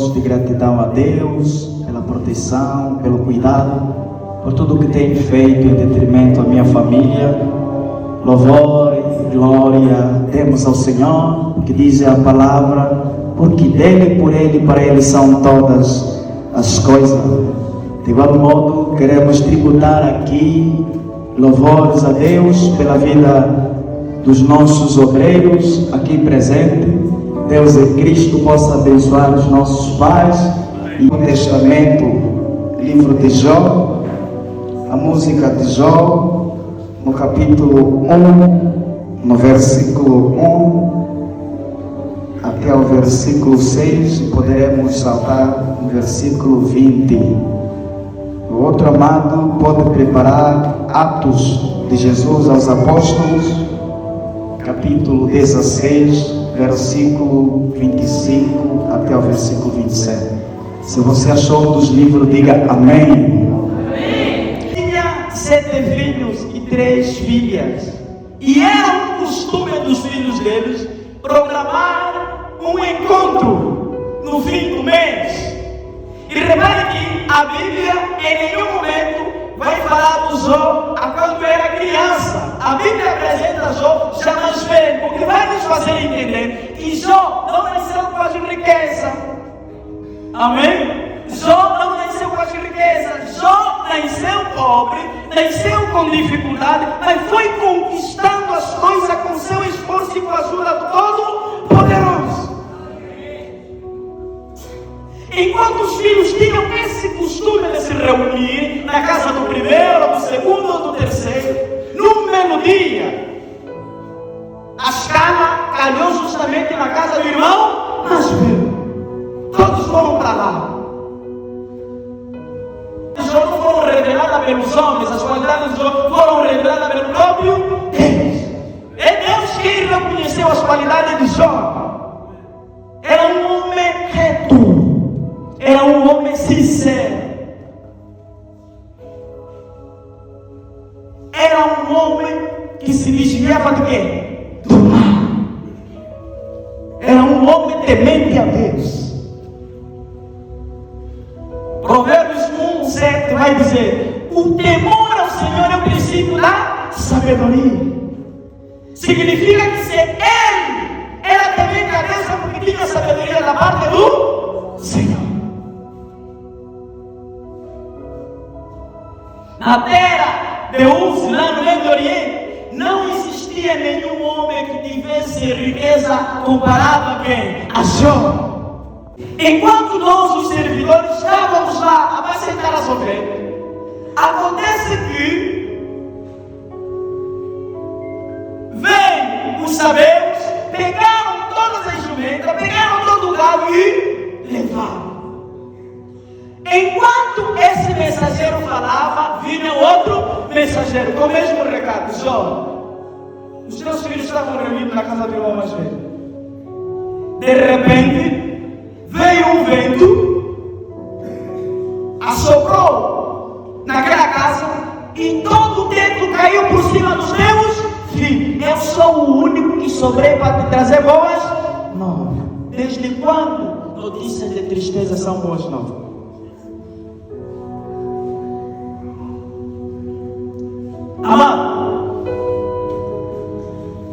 votos de gratidão a Deus pela proteção, pelo cuidado, por tudo que tem feito em detrimento à minha família. Louvor e glória demos ao Senhor, que diz a palavra, porque dele, por ele e para ele são todas as coisas. De igual modo, queremos tributar aqui louvores a Deus pela vida dos nossos obreiros aqui presentes. Deus em Cristo possa abençoar os nossos pais. E o Testamento, livro de Jó, a música de Jó, no capítulo 1, no versículo 1 até o versículo 6, e poderemos saltar no versículo 20. O outro amado pode preparar Atos de Jesus aos Apóstolos, capítulo 16, versículo 25 até o versículo 27. Se você achou um dos livros, diga amém. Tinha 7 filhos e 3 filhas, e era um costume dos filhos deles programar um encontro no fim do mês. E repare que a Bíblia em nenhum momento vai falar do Jó a quando era criança. A Bíblia apresenta Jó já mais velho, porque vai nos fazer entender que Jó não nasceu com as riquezas. Amém? Jó não nasceu com as riquezas. Jó nasceu pobre, nasceu com dificuldade, mas foi conquistando as coisas com seu esforço e com a ajuda do Todo-Poderoso. Enquanto os filhos tinham esse costume de se reunir na casa do primeiro, do segundo ou do terceiro, no mesmo dia, a escala calhou justamente na casa do irmão mais velho. Todos foram para lá. Jó não foram reveladas pelos homens, as qualidades de Jó foram reveladas pelo próprio Deus. É Deus quem reconheceu as qualidades de Jó. Era um homem reto. Era um homem sincero. Era um homem que se desviava do quê? Do mal. Era um homem temente a Deus. Provérbios 1:7 vai dizer: o temor ao Senhor é o princípio da sabedoria. Significa que se ele era temente a Deus é porque tinha sabedoria da parte do Senhor. Na terra de Uz, lá no Médio Oriente, não existia nenhum homem que tivesse riqueza comparada a quem? A Jó. Enquanto nós, os servidores, estávamos lá a apacentar as ovelhas, acontece que vem os sabeus, pegaram todas as jumentas, pegaram todo o gado e levaram. Enquanto esse mensageiro falava, vinha outro mensageiro com o mesmo recado: Jó, os teus filhos estavam reunidos na casa do irmão mais velho. De repente, veio um vento, assoprou naquela casa e todo o teto caiu por cima dos meus filhos. Eu sou o único que sobrei para te trazer boas novas. Desde quando notícias de tristeza são boas novas? Amado,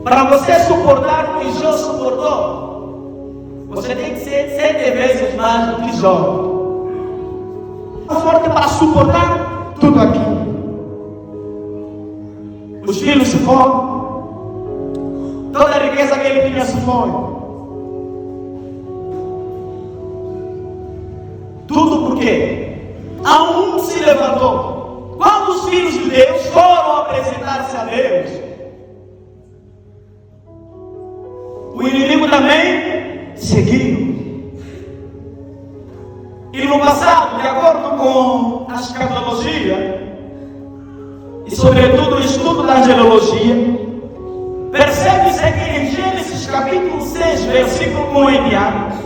para você suportar o que Jó suportou, você tem que ser 7 vezes mais do que Jó. Forte para suportar tudo aquilo. Os filhos se foram, toda a riqueza que ele tinha se foi. Tudo por quê? A um se levantou. Quando os filhos de Deus foram apresentar-se a Deus, o inimigo também seguiu. E no passado, de acordo com a escatologia, e sobretudo o estudo da angelologia, percebe-se que em Gênesis capítulo 6, versículo 1 em diante,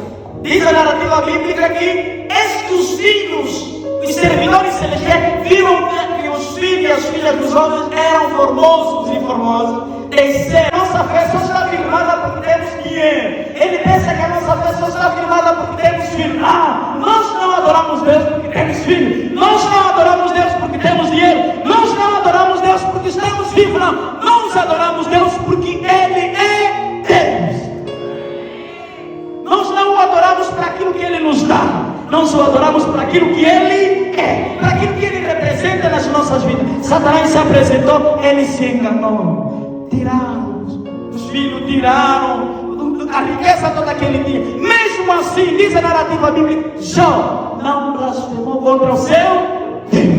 diz a narrativa bíblica que estes filhos, os servidores celestiais, viram que os filhos e as filhas dos homens eram formosos e formosas. Nossa fé só está firmada porque temos dinheiro. Ele pensa que a nossa fé só pessoa está firmada porque temos filhos. Nós não adoramos Deus porque temos filhos. Nós não adoramos Deus porque temos dinheiro. Nós não adoramos Deus porque estamos vivos. Não. Nós adoramos Deus porque Ele é Deus. Nós não o adoramos para aquilo que Ele nos dá. Nós o adoramos para aquilo que Ele é, para aquilo que Ele representa nas nossas vidas. Satanás se apresentou, ele se enganou. Tiraram, os filhos tiraram a riqueza toda que ele tinha. Mesmo assim, diz a narrativa bíblica, Jó não blasfemou contra o seu Deus.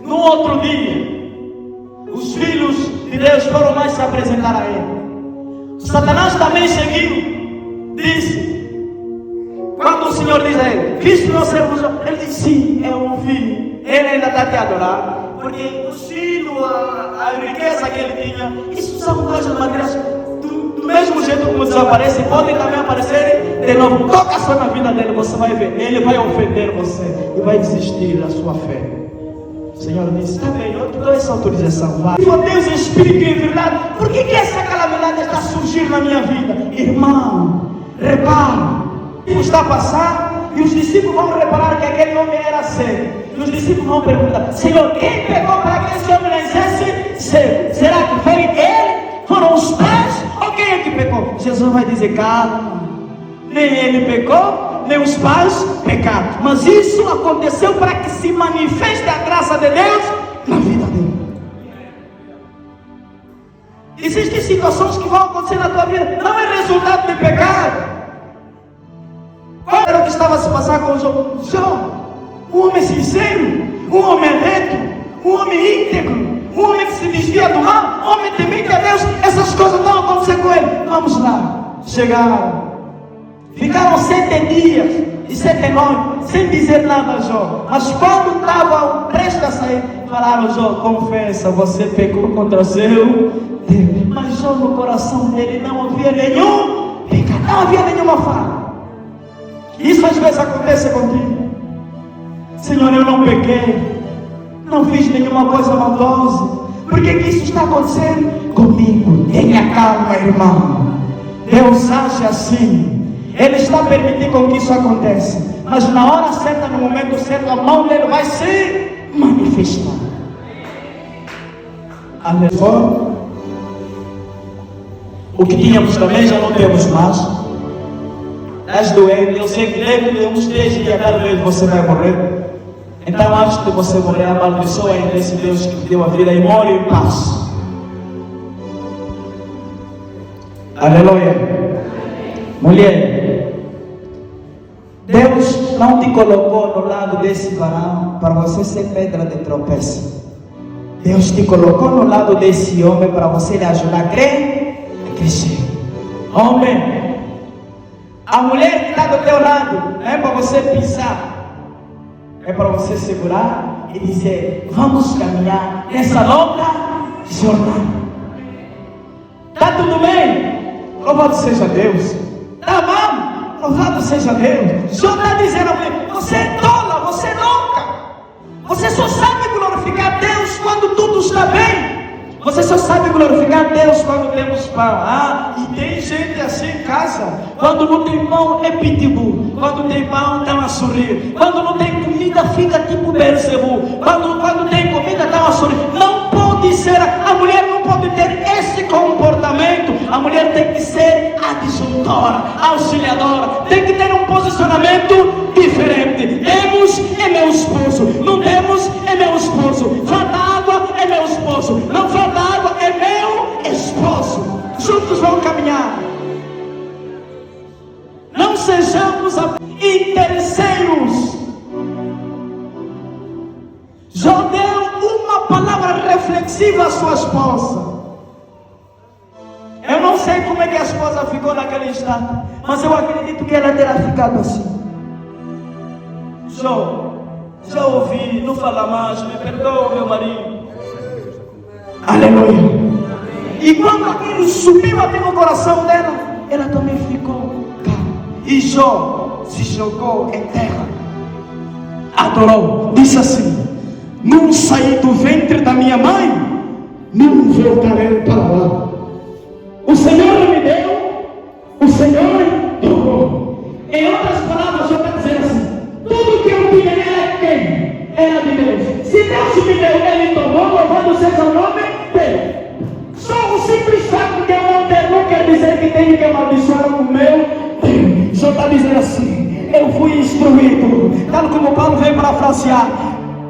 No outro dia, os filhos de Deus foram mais se apresentar a ele. Satanás também seguiu, disse, quando o Senhor diz a ele, Cristo meu servo Jó, ele disse, sim, eu ouvi. Ele ainda está te adorando, porque os filhos, a riqueza que ele tinha, isso são coisas materiais. Do mesmo jeito como desaparece, podem também aparecer de novo. Toca só na vida dele, você vai ver. Ele vai ofender você e vai desistir da sua fé. O Senhor disse, está bem, eu te dou essa autorização. Vai. Deus é Espírito e verdade. Por que essa calamidade está surgindo na minha vida? Irmão, repara. O tempo está a passar e os discípulos vão reparar que aquele homem era cego. E os discípulos vão perguntar, Senhor, quem pegou para que esse homem nascesse cego? Será que foi ele? Foram os pais? Ou quem é que pecou? Jesus vai dizer, calma, nem ele pecou, nem os pais pecaram, mas isso aconteceu para que se manifeste a graça de Deus na vida dele. Existem situações que vão acontecer na tua vida, não é resultado de pecado. Qual era o que estava a se passar com Jó? Um homem sincero, um homem reto, um homem íntegro, um homem que se desvia do mal, um homem temente a Deus. Essas coisas não aconteceram com ele. Vamos lá, chegaram, ficaram 7 dias e 7 noites sem dizer nada a Jó. Mas quando estavam prestes a sair, falaram, Jó, confessa, você pecou contra o seu Deus. Mas Jó, no coração dele não havia nenhum pecado, não havia nenhuma falha. Isso às vezes acontece contigo. Senhor, eu não pequei, não fiz nenhuma coisa maldosa. Por que isso está acontecendo comigo? Tenha calma, irmão. Deus age assim. Ele está permitindo com que isso aconteça, mas na hora certa, no momento certo, a mão dele vai se manifestar. Aleluia. O que tínhamos também já não temos mais. Estás doente, eu sei que dentro de uns 3 dias cada vez você vai morrer. Então antes de você morrer, amaldiçoa ainda esse Deus que te deu a vida e morre em paz. Aleluia. Mulher, Deus não te colocou no lado desse varão para você ser pedra de tropeço. Deus te colocou no lado desse homem para você lhe ajudar a crescer. Homem, a mulher que está do teu lado não é para você pisar, é para você segurar e dizer, vamos caminhar nessa longa jornada. Está tudo bem? Louvado seja Deus. Está mal? Louvado seja Deus. Jó está dizendo a mulher, você é tola, você é louca. Você só sabe glorificar Deus quando tudo está bem. Você só sabe glorificar Deus quando temos pão. E tem gente assim em casa. Quando não tem pão é pitbull. Quando tem pão dá uma sorrir. Quando não tem comida fica tipo Beelzebub. Quando tem comida dá uma sorrir. Não pode ser, a mulher não pode ter esse comportamento. A mulher tem que ser adjuntora, auxiliadora. Tem que ter um posicionamento diferente. Temos, é meu esposo. Não temos, é meu esposo. Falta água, é meu esposo. Não falta água, é meu esposo. Juntos vão caminhar. Não sejamos interesseiros. Jó deu uma palavra reflexiva à sua esposa. Eu não sei como é que a esposa ficou naquele instante, mas eu acredito que ela terá ficado assim. Jó, já ouvi, não fala mais, me perdoa, meu marido. Aleluia. E quando aquilo subiu até no coração dela, ela também ficou calma. E Jó se jogou em terra, adorou, disse assim: não saí do ventre da minha mãe, não voltarei para lá. O Senhor me deu, o Senhor tomou. Paulo vem para frasear: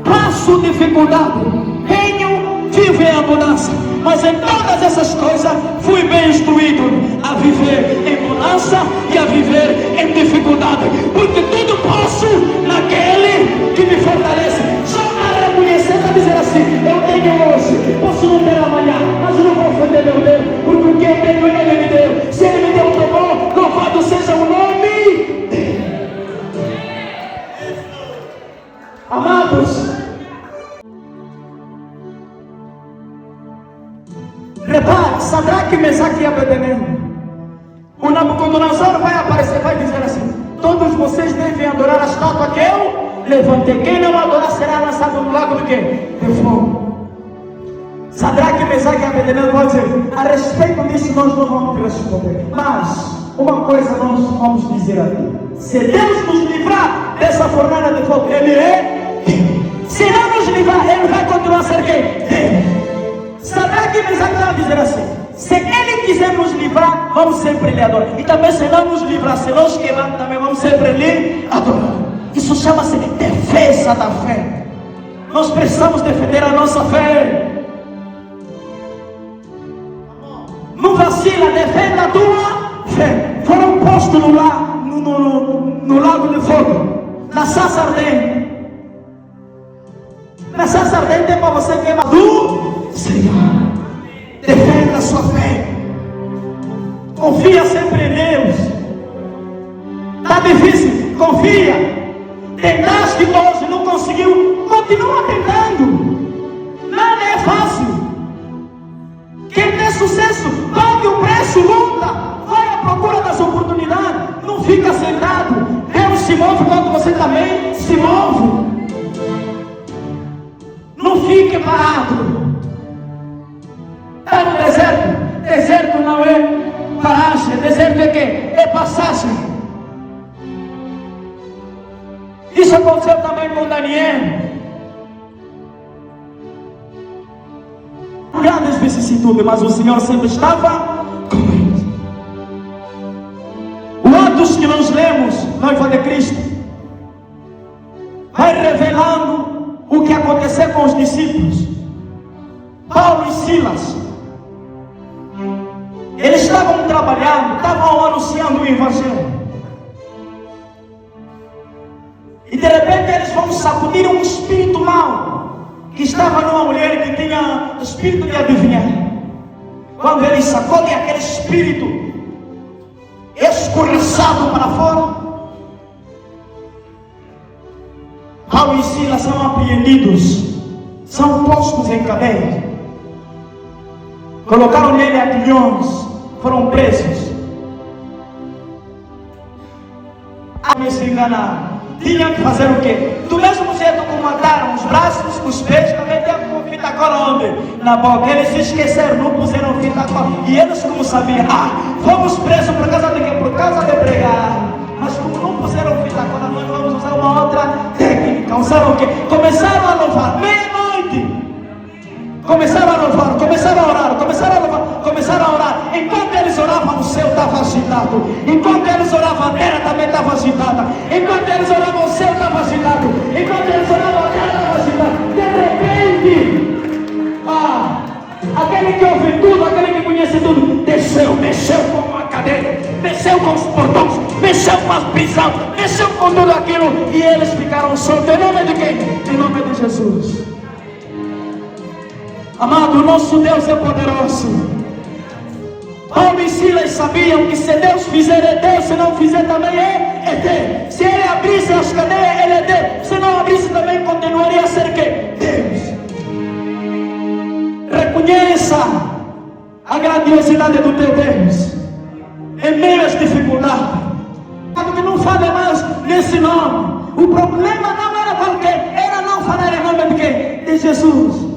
passo dificuldade, tenho, vivo em abundância, mas em todas essas coisas fui bem instruído a viver em bonança e a viver em dificuldade, porque tudo posso naquele que me fortalece. Só para reconhecer, para dizer assim: eu tenho hoje, posso não ter amanhã, mas eu não vou ofender meu Deus, porque o que eu tenho Ele me deu. Se Ele me deu, tomou, louvado seja o nome dele. Amados, repare, Sadraque, Mesaque e Abednego. O Nabucodonosor vai aparecer, vai dizer assim: todos vocês devem adorar a estátua que eu levantei. Quem não adorar será lançado no lago de quê? De fogo. Sadraque, Mesaque e Abednego vão dizer: a respeito disso nós não vamos responder, mas uma coisa nós vamos dizer aqui: se Deus nos livrar dessa fornalha de fogo, Ele é Deus. Se não nos livrar, Ele vai continuar a ser quem? Deus. Sadraque e Mesaque vai dizer assim: se Ele quiser nos livrar, vamos sempre lhe adorar. E também se não nos livrar, se nos quebrar, também vamos sempre lhe adorar. Isso chama-se defesa da fé. Nós precisamos defender a nossa fé. Não vacila, defenda a tua fé. Foram postos no lago de fogo, na sarça ardente. Na sarça ardente é para você queimar do Senhor. Defenda a sua fé. Confia sempre em Deus. Está difícil? Confia. Tentaste hoje, não conseguiu, continua tentando. Nada é fácil. Quem tem sucesso, pague o preço, luta, vai à procura das oportunidades, não fica sentado. Deus se move quando você também se move. Não fique parado. Está no deserto. Deserto não é paragem, deserto é quê? É passagem. Isso aconteceu também com Daniel. Grandes vicissitudes, mas o Senhor sempre estava com eles. O Atos que nós lemos, noiva de Cristo, vai revelando o que aconteceu com os discípulos. Paulo e Silas, eles estavam trabalhando, estavam anunciando o Evangelho. E de repente eles vão sacudir um espírito mau que estava numa mulher que tinha espírito de adivinhar. Quando eles sacodem aquele espírito escorraçado para fora, Paulo e Silas são apreendidos, são postos em cadeia. Colocaram nele aguilhões, foram presos. A se enganar. Tinha que fazer o quê? Do mesmo jeito como mataram os braços, os pés, também tinha que pôr fita cola onde? Na boca. Eles se esqueceram, não puseram fita cola. E eles como sabiam, fomos presos por causa de quê? Por causa de pregar. Mas como não puseram fita cola, nós vamos usar uma outra técnica. Usaram o quê? Começaram a louvar, meia-noite. Começaram a louvar, começaram a orar, começaram a louvar, começaram a orar. Enquanto eles oravam, o céu estava agitado. Enquanto eles oravam, a terra também estava agitada. Enquanto eles oravam, o céu estava agitado. Enquanto eles oravam, a terra estava agitada. De repente, aquele que ouve tudo, aquele que conhece tudo, desceu, mexeu com a cadeira, mexeu com os portões, mexeu com as prisões, mexeu com tudo aquilo. E eles ficaram soltos. Em nome de quem? Em nome de Jesus. Amado, o nosso Deus é poderoso. Paulo e Silas sabiam que se Deus fizer é Deus, se não fizer também é Deus. Se Ele abrisse as cadeias, Ele é Deus. Se não abrisse também continuaria a ser quem? Deus. Reconheça a grandiosidade do teu Deus em meio às dificuldades. Que não fale mais nesse nome. O problema não era qualquer, era não falar em nome de quem? De Jesus.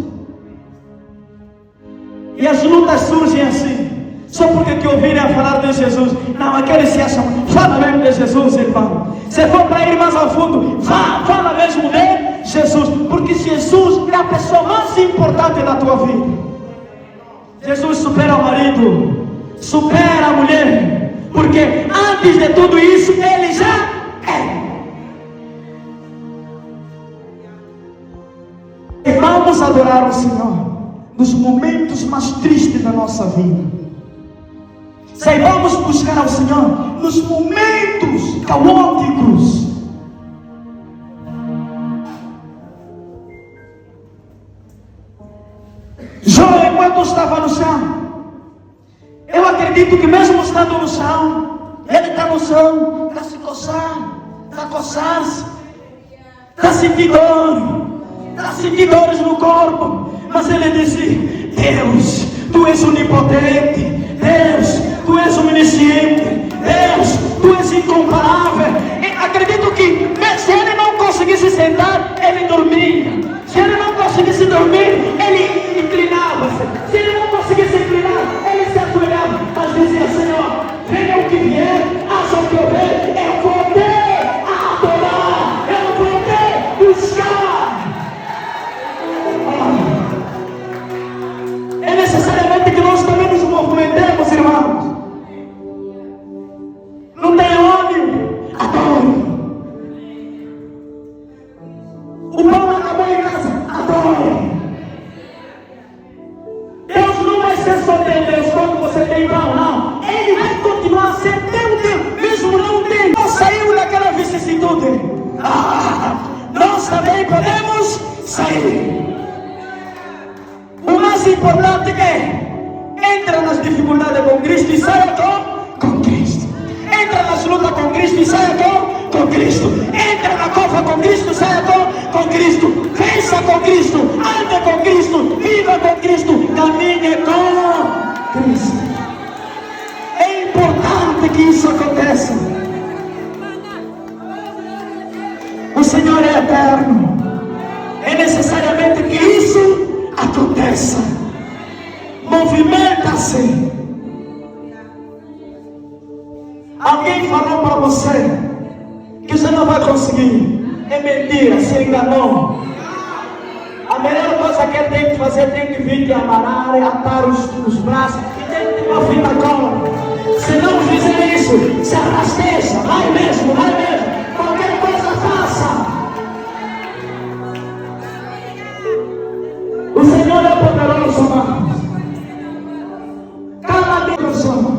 E as lutas surgem assim, só porque te ouvirem a falar de Jesus. Não, aqueles se acham, fala mesmo de Jesus, irmão. Se for para ir mais ao fundo, fala mesmo de Jesus, porque Jesus é a pessoa mais importante da tua vida. Jesus supera o marido, supera a mulher, porque antes de tudo isso, Ele já é. adorar o Senhor nos momentos mais tristes da nossa vida. Saibamos buscar ao Senhor nos momentos caóticos. Jó, enquanto estava no chão, eu acredito que mesmo estando no chão, ele está no chão, está se coçando, está a coçar-se, está a sentir dor, está a sentir dores no corpo, mas ele disse: Deus, Tu és onipotente, Deus, Tu és omnisciente, Deus, Tu és incomparável. E acredito que se ele não conseguisse sentar, ele dormia. Se ele não conseguisse dormir, ele inclinava-se. Se ele não conseguisse inclinar, ele se ajoelhava. Mas dizia: Senhor, venha o que vier, haja o que houver, eu vou ter a adorar, eu vou ter buscar. É necessariamente que nós também nos movimentemos, irmãos. Não tem onde? Adore. O pão acabou em casa, adore. Deus não vai ser só teu Deus quando você tem pão, não. Ele vai continuar a ser teu Deus, mesmo não tendo. Não saiu daquela vicissitude. Nós também podemos sair. O mais importante é: entra nas dificuldades com Cristo e saia com Cristo. Entra nas lutas com Cristo e saia com Cristo. Entra na cova com Cristo, saia com Cristo. Vença com Cristo, ande com Cristo, viva com Cristo, caminhe com Cristo. É importante que isso aconteça. O Senhor é eterno. É necessariamente que isso aconteça. Movimenta-se. Alguém falou para você que você não vai conseguir. É mentira, se enganou. A melhor coisa que ele tem que fazer, tem que vir te amarrar, atar os braços e tem que ter uma fita cola. Se não fizer isso, se arrasteja, vai mesmo. Qualquer coisa faça. O Senhor é poderoso, amados. Cada pessoa.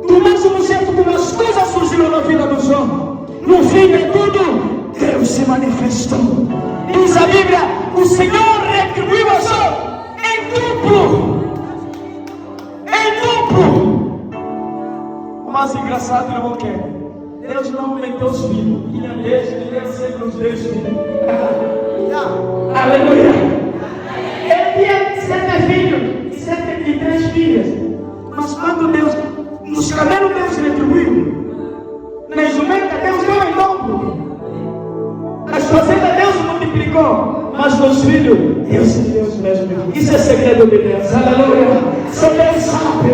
Do mesmo jeito como as coisas surgiram na vida do Jó, no fim de tudo, Deus se manifestou. Diz a Bíblia: o Senhor retribuiu a Jó em duplo. O mais engraçado, irmão, que Deus não aumentou os filhos. Tinha 10, tinha sempre os 10 filhos. Aleluia. Ele tinha 7 filhos e 73 filhas. Mas quando Deus, nos camelos Deus retribuiu, na jumenta Deus deu em dobro, nas fazendas Deus multiplicou, mas nos filhos Deus mesmo. Isso é segredo de Deus. Aleluia. Só Deus sabe.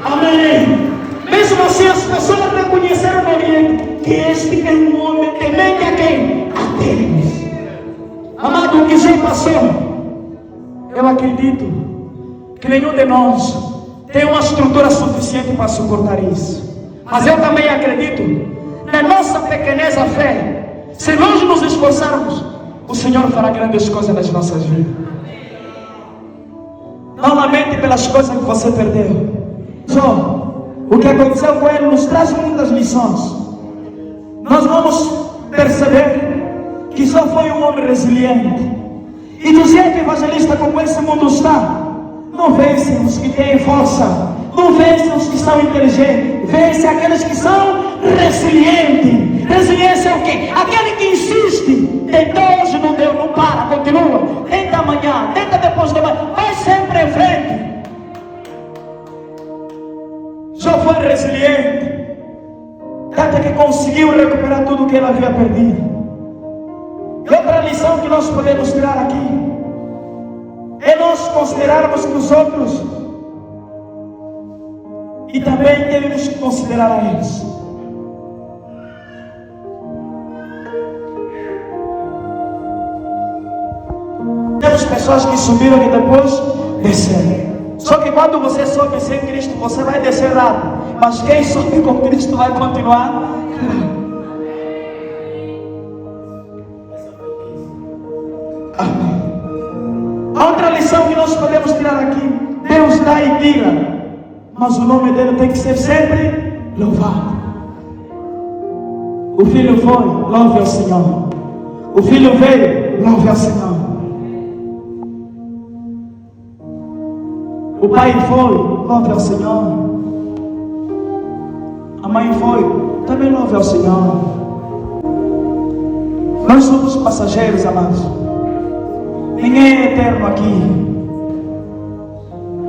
Amém. Mesmo assim as pessoas reconheceram no Oriente que este é um homem temente a quem? A Deus. Amado, o que já passou, eu acredito que nenhum de nós tem uma estrutura suficiente para suportar isso. Mas eu também acredito na nossa pequeneza fé. Se nós nos esforçarmos, o Senhor fará grandes coisas nas nossas vidas. Não lamente pelas coisas que você perdeu. Só o que aconteceu com ele nos traz muitas lições. Nós vamos perceber que só foi um homem resiliente. E do jeito evangelista como esse mundo está, não vencem os que têm força, não vencem os que são inteligentes, vencem aqueles que são resilientes. Resiliência é o quê? Aquele que insiste. Tentou hoje, não deu, não para, continua. Tenta amanhã, tenta depois de amanhã, vai sempre em frente. Só foi resiliente, até que conseguiu recuperar tudo o que ele havia perdido. E outra lição que nós podemos tirar aqui é nós considerarmos que os outros, e também temos que considerar a eles. Temos pessoas que subiram e depois desceram. Só que quando você sobe sem Cristo, você vai descer rápido. Mas quem sobe com Cristo vai continuar. Amém. lição que nós podemos tirar aqui: Deus dá e tira, mas o nome dele tem que ser sempre louvado. O filho foi, louve ao Senhor. O filho veio, louve ao Senhor. O pai foi, louve ao Senhor. A mãe foi, também louve ao Senhor. Nós somos passageiros, amados. Ninguém é eterno aqui.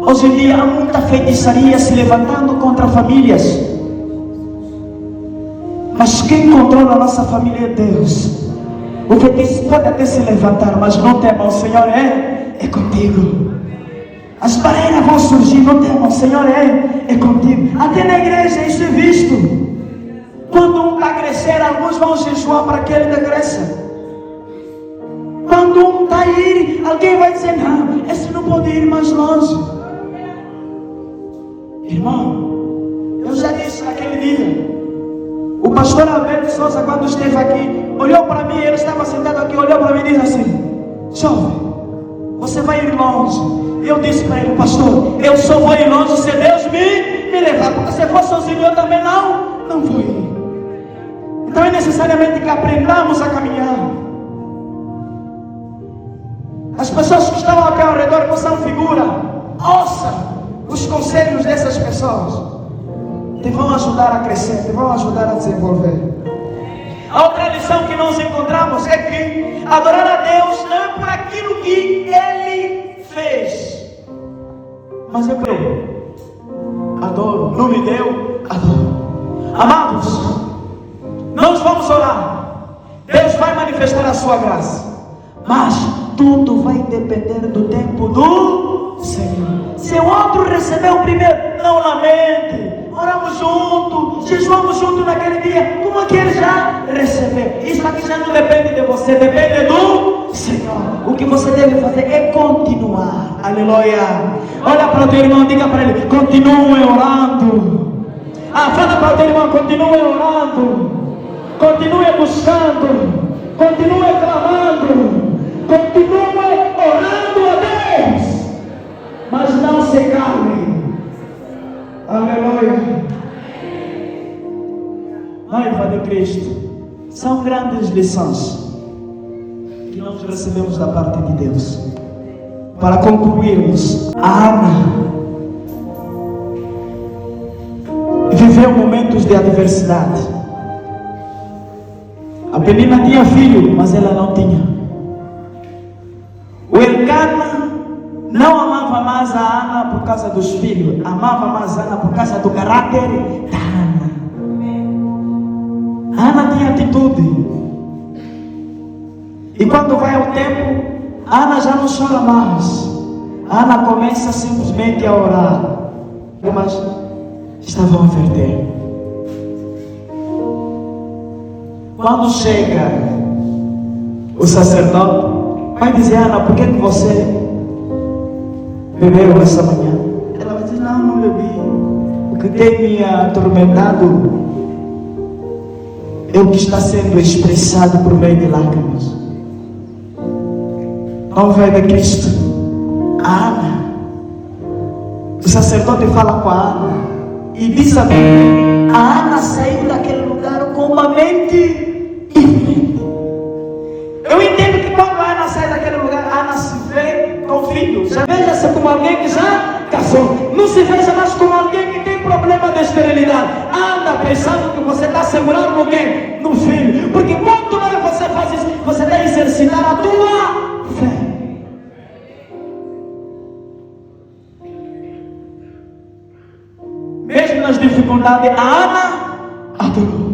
Hoje em dia há muita feitiçaria se levantando contra famílias. Mas quem controla a nossa família é Deus. O feitiço pode até se levantar, mas não tema, o Senhor é contigo. As barreiras vão surgir, não tema, o Senhor é contigo. Até na igreja isso é visto. Quando um está a crescer, alguns vão jejuar para que ele decresça. Quando um está a ir, alguém vai dizer: não, esse não pode ir mais longe. Irmão, eu já disse naquele dia. O pastor Alberto Souza, quando esteve aqui, olhou para mim, ele estava sentado aqui, olhou para mim e disse assim: jovem, você vai ir longe. Eu disse para ele: pastor, eu só vou ir longe se Deus me levar, porque se for sozinho eu também não vou ir. Então é necessariamente que aprendamos a caminhar. As pessoas que estão aqui ao redor, que são figura, ouça os conselhos dessas pessoas. Te vão ajudar a crescer, te vão ajudar a desenvolver. A outra lição que nós encontramos é que adorar a Deus não é por aquilo que Ele fez, mas é por Ele. Adoro, não me deu, adoro. Amados, nós vamos orar. Deus vai manifestar a sua graça, mas tudo vai depender do tempo do Senhor. Se o outro recebeu o primeiro, não lamente. Oramos juntos, jejuamos juntos naquele dia, como aquele já recebeu. Isso aqui já não depende de você, depende do Senhor. O que você deve fazer é continuar. Aleluia. Olha para o teu irmão, diga para ele: continue orando. Fala para o teu irmão: continue orando, continue buscando, continue clamando, continue orando a Deus, mas não se cale. Aleluia. Noiva de Cristo, são grandes lições que nós recebemos da parte de Deus. Para concluirmos, a Ana viveu momentos de adversidade. A Penina tinha filho, mas ela não tinha. O Elcana não amava mais a Ana por causa dos filhos, amava mais a Ana por causa do caráter da Ana. A Ana tinha atitude. E quando vai ao tempo, a Ana já não chora mais. A Ana começa simplesmente a orar. Mas estavam a verter. Quando chega o sacerdote, vai dizer: Ana, por que você bebeu essa manhã? Ela vai dizer: não bebi. O que tem me atormentado é o que está sendo expressado por meio de lágrimas. Noiva de Cristo, a Ana, o sacerdote fala com a Ana e diz a Bíblia: a Ana saiu daquele lugar com uma mente diferente. Eu entendo que quando a Ana sai daquele lugar, a Ana se vê com filhos. Já veja-se como alguém que já casou. Não se veja mais como alguém que tem problema de esterilidade. Anda pensando que você está segurando alguém no filho. Porque quanto mais você faz isso, você deve exercitar a tua fé. Mesmo nas dificuldades, a Ana adorou.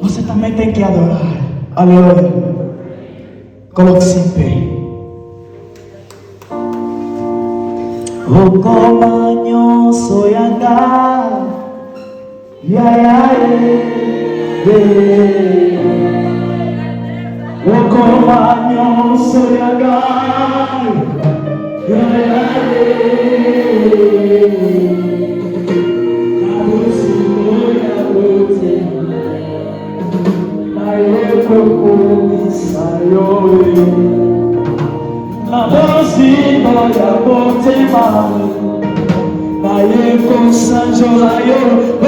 Você também tem que adorar. Aleluia. Coloque-se em pé. O comanho soyanga, o comanho soyanga, Aye con San Jolayo,